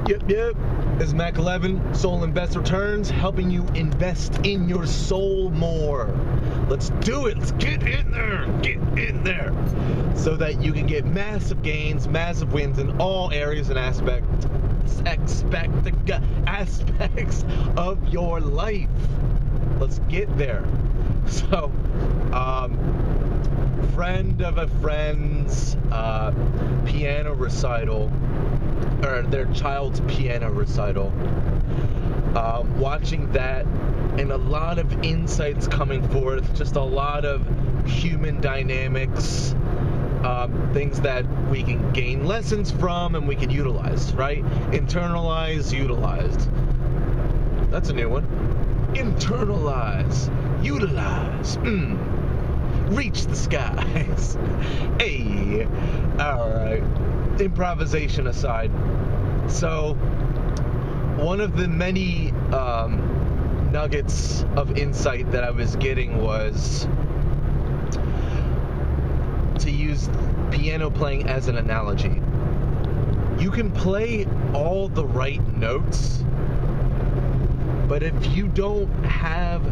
Yep. This is Mac 11, Soul Invest Returns, helping you invest in your soul more. Let's do it. Let's get in there. So that you can get massive gains, massive wins in all areas and aspects of your life. Let's get there. So, friend of a friend's piano recital, or their child's piano recital, watching that, and a lot of insights coming forth, just a lot of human dynamics, things that we can gain lessons from and we can utilize, right? Internalize, utilized. That's a new one. Internalize, utilize, reach the skies. Hey, alright. Improvisation aside, so one of the many nuggets of insight that I was getting was to use piano playing as an analogy. You can play all the right notes, but if you don't have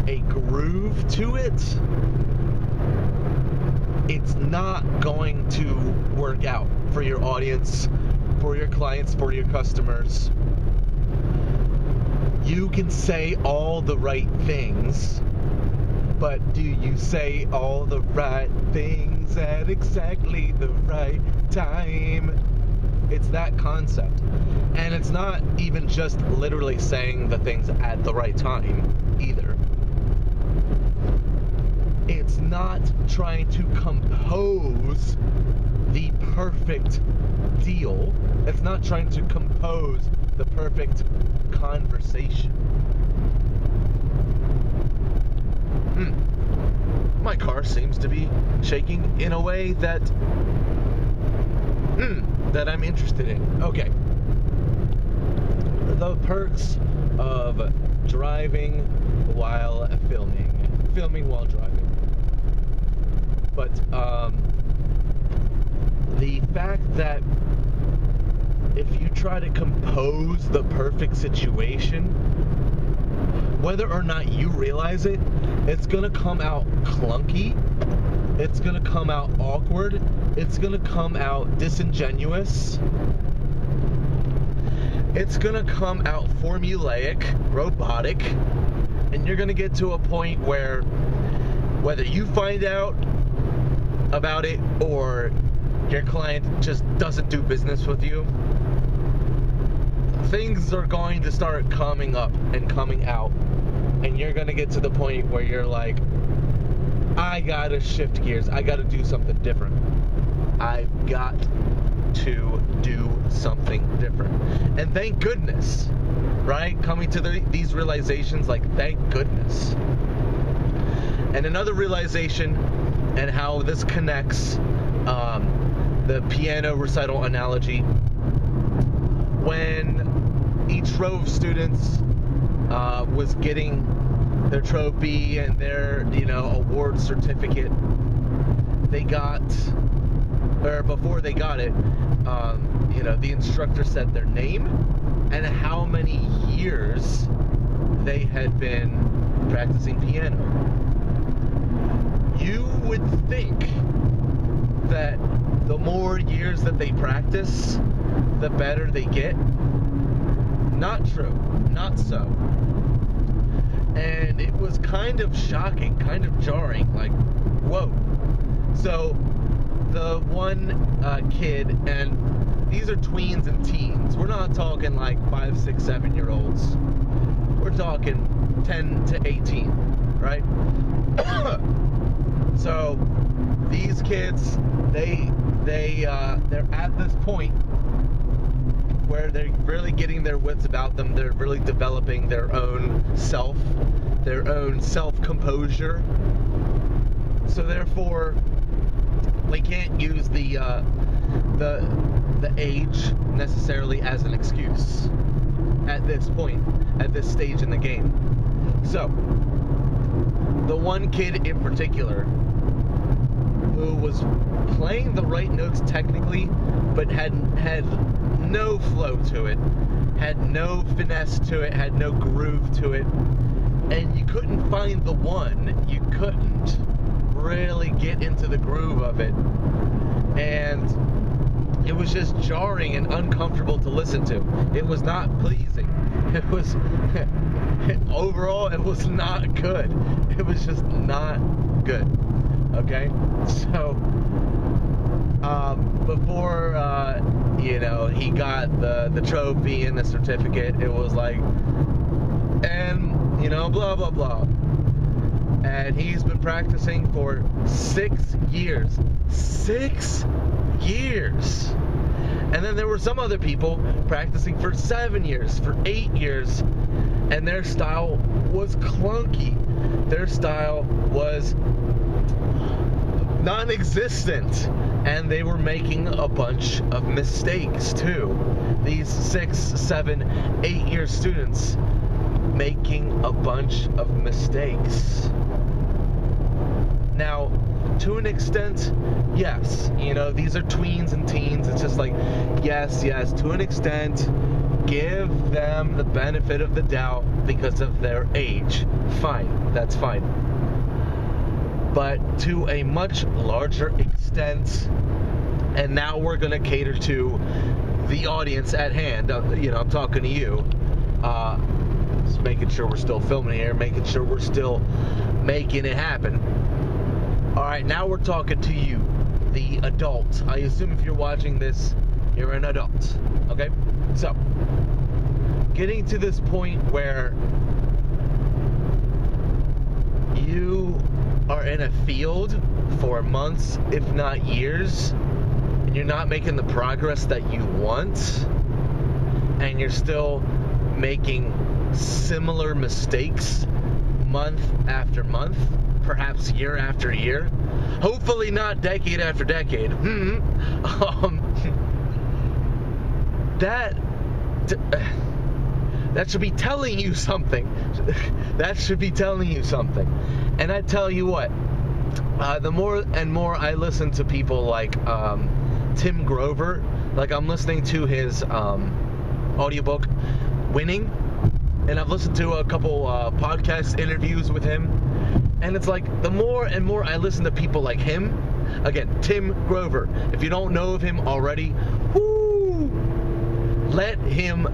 a groove to it, it's not going to work out for your audience, for your clients, for your customers. You can say all the right things, but do you say all the right things at exactly the right time? It's that concept. And it's not even just literally saying the things at the right time either. It's not trying to compose the perfect deal. It's not trying to compose the perfect conversation. My car seems to be shaking in a way that that I'm interested in. Okay. The perks of driving while filming while driving. But the fact that if you try to compose the perfect situation, whether or not you realize it, it's gonna come out clunky, it's gonna come out awkward, it's gonna come out disingenuous, it's gonna come out formulaic, robotic, and you're gonna get to a point where whether you find out about it or your client just doesn't do business with you, things are going to start coming up and coming out, and you're going to get to the point where you're like, I gotta shift gears, I gotta do something different, I've got to do something different. And thank goodness, right? Coming to these realizations, like, thank goodness. And another realization, and how this connects, the piano recital analogy, when each row of students was getting their trophy and their, award certificate, they got, or before they got it, the instructor said their name and how many years they had been practicing piano. You would think that the more years that they practice, the better they get. Not true. Not so. And it was kind of shocking, kind of jarring, like, whoa. So, the one kid, and these are tweens and teens. We're not talking like 5, 6, 7-year-olds. We're talking 10 to 18, right? So these kids, they're at this point where they're really getting their wits about them. They're really developing their own self-composure. So therefore, we can't use the age necessarily as an excuse at this point, at this stage in the game. So, the one kid in particular who was playing the right notes technically, but had no flow to it, had no finesse to it, had no groove to it, and you couldn't find the one. You couldn't really get into the groove of it, and it was just jarring and uncomfortable to listen to. It was not pleasing. It was overall, it was not good. It was just not good. Okay, so before he got the trophy and the certificate, it was like, and blah blah blah. And he's been practicing for 6 years. 6 years. And then there were some other people practicing for 7 years, for 8 years, and their style was clunky. Their style was non-existent, and they were making a bunch of mistakes too. These 6, 7, 8 year students making a bunch of mistakes. Now, to an extent, yes, these are tweens and teens. It's just like, yes, to an extent, give them the benefit of the doubt because of their age. Fine, that's fine. But to a much larger extent, and now we're going to cater to the audience at hand. I'm talking to you. Just making sure we're still filming here, making sure we're still making it happen. Alright, now we're talking to you, the adult. I assume if you're watching this, you're an adult. Okay? So, getting to this point where you are in a field for months, if not years, and you're not making the progress that you want, and you're still making similar mistakes month after month, perhaps year after year, hopefully not decade after decade. That should be telling you something. That should be telling you something. And I tell you what, the more and more I listen to people like Tim Grover, like I'm listening to his audiobook, Winning, and I've listened to a couple podcast interviews with him, and it's like the more and more I listen to people like him, again, Tim Grover, if you don't know of him already, let him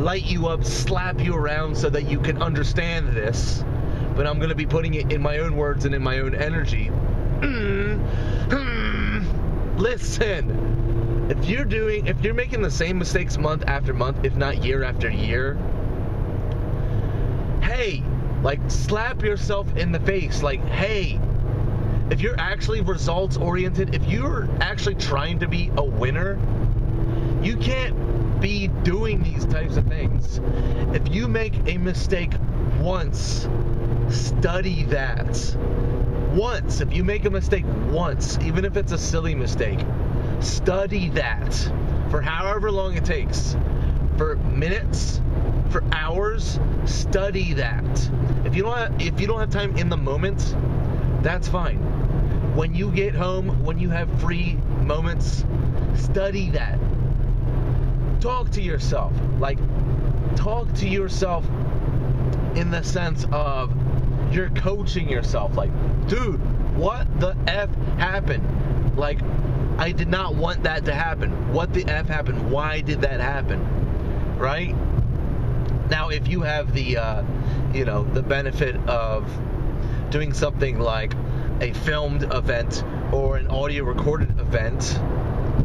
light you up, slap you around so that you can understand this, but I'm going to be putting it in my own words and in my own energy. Listen, if you're making the same mistakes month after month, if not year after year, hey, like, slap yourself in the face. Like, hey, if you're actually results oriented, if you're actually trying to be a winner, you can't be doing these types of things. If you make a mistake once, study that. Once, if you make a mistake once, even if it's a silly mistake, study that for however long it takes. For minutes, for hours, study that. If you don't have time in the moment, that's fine. When you get home, when you have free moments, study that. Talk to yourself. Like, talk to yourself in the sense of you're coaching yourself. Like, dude, what the F happened? Like, I did not want that to happen. What the F happened? Why did that happen? Right? Now, if you have the, the benefit of doing something like a filmed event or an audio recorded event,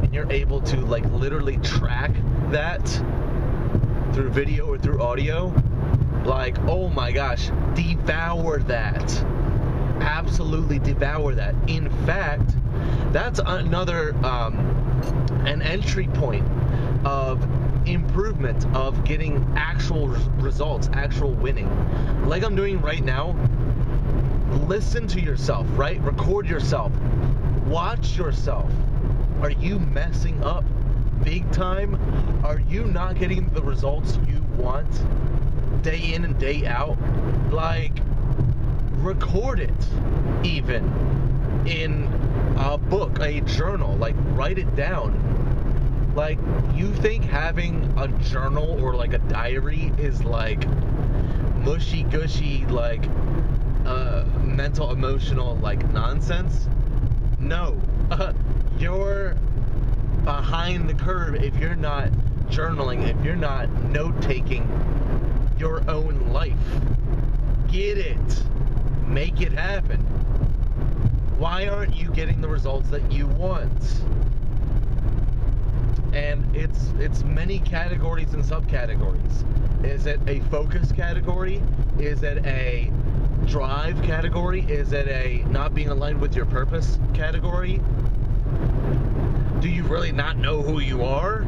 and you're able to, like, literally track that through video or through audio, like, oh my gosh, devour that. Absolutely devour that. In fact, that's another, an entry point of improvement, of getting actual results, actual winning. Like I'm doing right now, listen to yourself, right? Record yourself. Watch yourself. Are you messing up big time? Are you not getting the results you want day in and day out? Like, record it even in a book, a journal. Like, write it down. Like, you think having a journal or like a diary is like mushy gushy, like mental emotional like nonsense? No. You're behind the curve if you're not journaling, if you're not note taking your own life. Get it. Make it happen. Why aren't you getting the results that you want? And it's many categories and subcategories. Is it a focus category? Is it a drive category? Is it a not being aligned with your purpose category? Do you really not know who you are?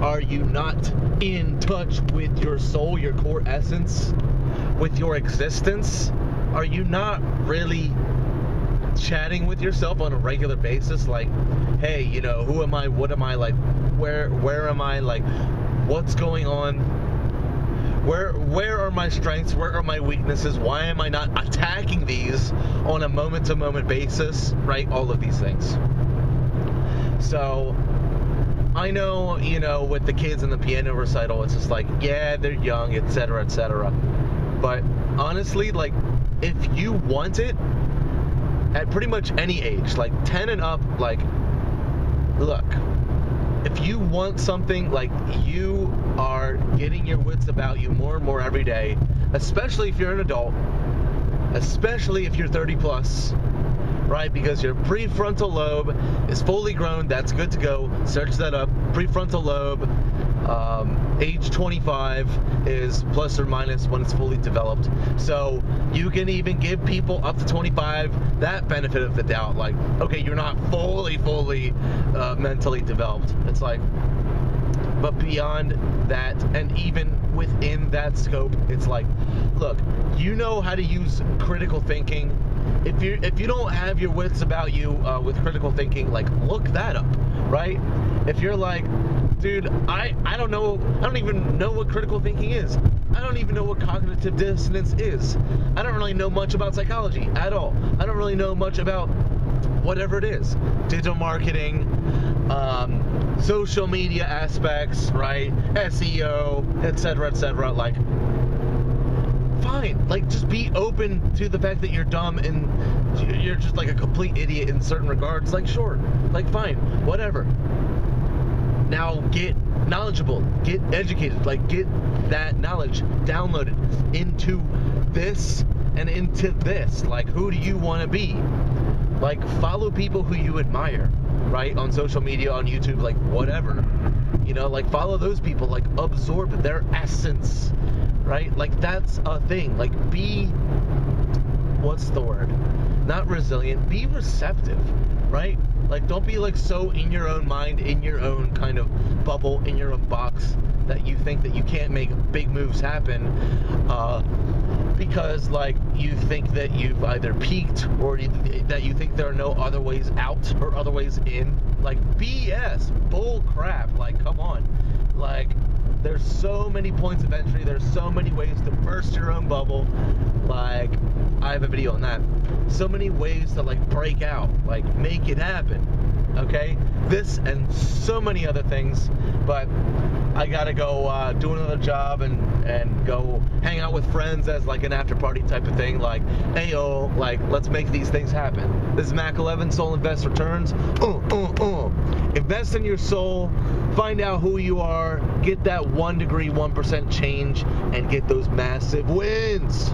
Are you not in touch with your soul, your core essence, with your existence? Are you not really chatting with yourself on a regular basis? Like, hey, you know, who am I? What am I? Like, where am I? Like, what's going on? Where are my strengths? Where are my weaknesses? Why am I not attacking these on a moment-to-moment basis? Right? All of these things. So, I know, you know, with the kids in the piano recital, it's just like, yeah, they're young, etc., etc. But honestly, like, if you want it, at pretty much any age, like 10 and up, like, look, if you want something, like, you are getting your wits about you more and more every day, especially if you're an adult, especially if you're 30 plus, right? Because your prefrontal lobe is fully grown. That's good to go. Search that up. Prefrontal lobe, age 25 is plus or minus when it's fully developed. So you can even give people up to 25 that benefit of the doubt. Like, okay, you're not fully mentally developed. It's like, but beyond that, and even within that scope, it's like, look, you know how to use critical thinking. If you don't have your wits about you with critical thinking, like, look that up, right? If you're like, dude, I don't even know what critical thinking is. I don't even know what cognitive dissonance is. I don't really know much about psychology at all. I don't really know much about whatever it is. Digital marketing, social media aspects, right? SEO, etc., like, fine. Like, just be open to the fact that you're dumb and you're just like a complete idiot in certain regards. Like, sure. Like, fine. Whatever. Now get knowledgeable. Get educated. Like, get that knowledge downloaded into this and into this. Like, who do you want to be? Like, follow people who you admire, right? On social media, on YouTube, like, whatever. You know, like, follow those people. Like, absorb their essence. Right? Like, that's a thing. Like, be, what's the word? Not resilient. Be receptive, right? Like, don't be, like, so in your own mind, in your own kind of bubble, in your own box, that you think that you can't make big moves happen, because, like, you think that you've either peaked, or that you think there are no other ways out, or other ways in. Like, BS. Bull crap. Like, come on. Like, there's so many points of entry. There's so many ways to burst your own bubble. Like, I have a video on that. So many ways to, like, break out. Like, make it happen. Okay? This and so many other things. But I gotta go do another job and go hang out with friends as, like, an after party type of thing. Like, hey, yo, like, let's make these things happen. This is Mac 11, Soul Invest Returns. Invest in your soul. Find out who you are. Get that 1 degree, 1% change, and get those massive wins.